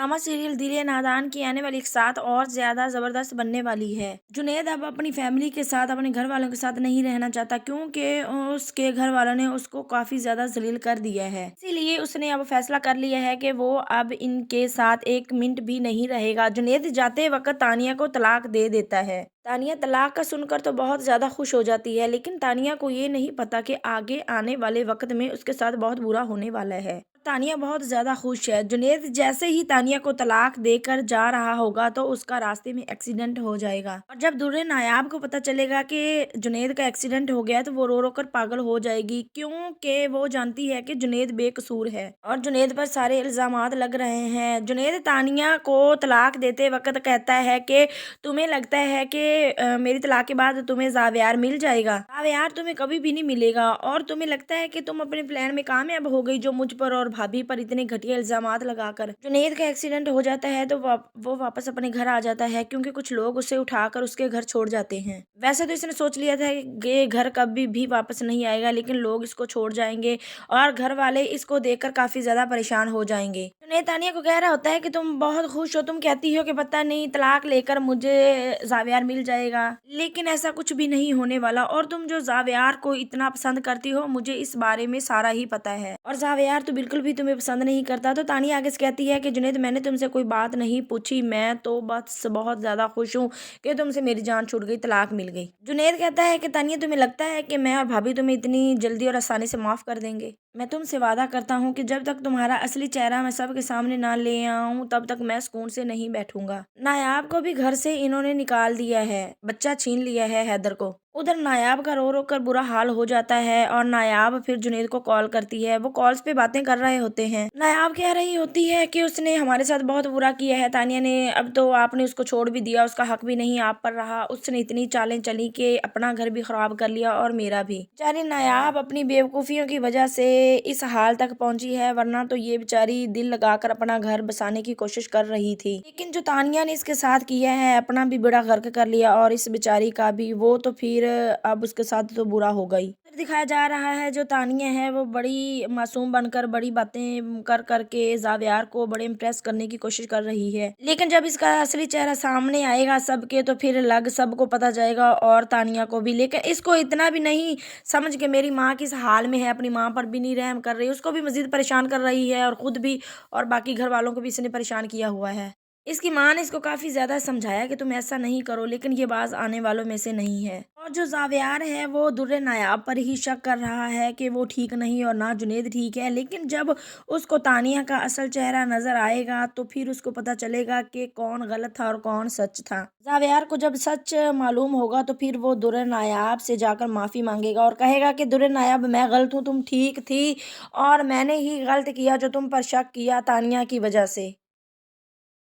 Drama serial दिल ये नादान की आने वाली एक साथ और ज्यादा जबरदस्त बनने वाली है। जुनैद अब अपनी फैमिली के साथ, अपने घर वालों के साथ नहीं रहना चाहता, क्योंकि उसके घर वालों ने उसको काफी ज्यादा जलील कर दिया है। इसीलिए उसने अब फैसला कर लिया है कि वो अब इनके साथ एक मिनट भी नहीं रहेगा। जुनैद जाते वक्त तानिया को तलाक दे देता है। तानिया तलाक का सुनकर तो बहुत ज्यादा खुश हो जाती है, लेकिन तानिया को ये नहीं पता कि आगे आने वाले वक्त में उसके साथ बहुत बुरा होने वाला है। तानिया बहुत ज्यादा खुश है। जुनैद जैसे ही तानिया को तलाक देकर जा रहा होगा तो उसका रास्ते में एक्सीडेंट हो जाएगा, और जब दुर्रे नायाब को पता चलेगा कि जुनैद का एक्सीडेंट हो गया तो वो रो रो कर पागल हो जाएगी, क्योंकि वो जानती है कि जुनैद बेकसूर है और जुनैद पर सारे इल्जामात लग रहे हैं। जुनैद तानिया को तलाक देते वक्त कहता है कि तुम्हें लगता है कि मेरी तलाक के बाद तुम्हें जावियार मिल जाएगा। जावियार तुम्हें कभी भी नहीं मिलेगा, और तुम्हें लगता है कि तुम अपने प्लान में कामयाब हो गई जो मुझ पर और भाभी पर इतने घटिया इल्जामात लगाकर। जुनैद का एक्सीडेंट हो जाता है तो वो वापस अपने घर आ जाता है, क्योंकि कुछ लोग उसे उठाकर उसके घर छोड़ जाते हैं। वैसे तो इसने सोच लिया था कि ये घर कभी भी वापस नहीं आएगा, लेकिन लोग इसको छोड़ जाएंगे और घर वाले इसको देखकर काफी ज्यादा परेशान हो जाएंगे। जुनैद तानिया को कह रहा होता है कि तुम बहुत खुश हो, तुम कहती हो कि पता नहीं तलाक लेकर मुझे जावियार मिल जाएगा, लेकिन ऐसा कुछ भी नहीं होने वाला, और तुम जो जावियार को इतना पसंद करती हो मुझे इस बारे में सारा ही पता है, और जावियार तो बिल्कुल भी तुम्हें पसंद नहीं करता। तो तानिया आगे से कहती है कि जुनैद मैंने तुमसे कोई बात नहीं पूछी, मैं तो बस बहुत ज्यादा खुश हूँ कि तुमसे मेरी जान छूट गई, तलाक मिल गई। जुनैद कहता है कि तानिया तुम्हें लगता है कि मैं और भाभी तुम्हें इतनी जल्दी और आसानी से माफ कर देंगे? मैं तुमसे वादा करता हूँ कि जब तक तुम्हारा असली चेहरा मैं सबके सामने ना ले आऊं तब तक मैं सुकून से नहीं बैठूंगा। नायाब को भी घर से इन्होंने निकाल दिया है, बच्चा छीन लिया है हैदर को। उधर नायाब का रो रो कर बुरा हाल हो जाता है, और नायाब फिर जुनैद को कॉल करती है। वो कॉल्स पे बातें कर रहे होते हैं। नायाब कह रही होती है कि उसने हमारे साथ बहुत बुरा किया है तानिया ने, अब तो आपने उसको छोड़ भी दिया, उसका हक भी नहीं आप पर रहा, उसने इतनी चालें चली कि अपना घर भी खराब कर लिया और मेरा भी। बेचारी नायाब अपनी बेवकूफियों की वजह से इस हाल तक पहुंची है, वरना तो ये बेचारी दिल लगाकर अपना घर बसाने की कोशिश कर रही थी, लेकिन जो तानिया ने इसके साथ किया है, अपना भी बेड़ा गर्क कर लिया और इस बेचारी का भी, वो तो फिर अब उसके साथ तो बुरा हो गई। फिर दिखाया जा रहा है जो तानिया है वो बड़ी मासूम बनकर बड़ी बातें कर करके जावियार को बड़े इम्प्रेस करने की कोशिश कर रही है, लेकिन जब इसका असली चेहरा सामने आएगा सबके तो फिर लग सबको पता जाएगा, और तानिया को भी। लेकिन इसको इतना भी नहीं समझ के मेरी माँ किस हाल में है, अपनी माँ पर भी नहीं रहम कर रही, उसको भी मजीद परेशान कर रही है, और खुद भी और बाकी घर वालों को भी इसने परेशान किया हुआ है। इसकी माँ ने इसको काफी ज्यादा समझाया कि तुम ऐसा नहीं करो, लेकिन ये बाज आने वालों में से नहीं है। और जो जावियार है वो दुर्रे नायाब पर ही शक कर रहा है कि वो ठीक नहीं और ना जुनैद ठीक है, लेकिन जब उसको तानिया का असल चेहरा नजर आएगा तो फिर उसको पता चलेगा कि कौन गलत था और कौन सच था। जावियार को जब सच मालूम होगा तो फिर वो दुर्रे नायाब से जाकर माफी मांगेगा और कहेगा कि दुर्रे नायाब मैं गलत हूँ, तुम ठीक थी और मैंने ही गलत किया जो तुम पर शक किया तानिया की वजह से।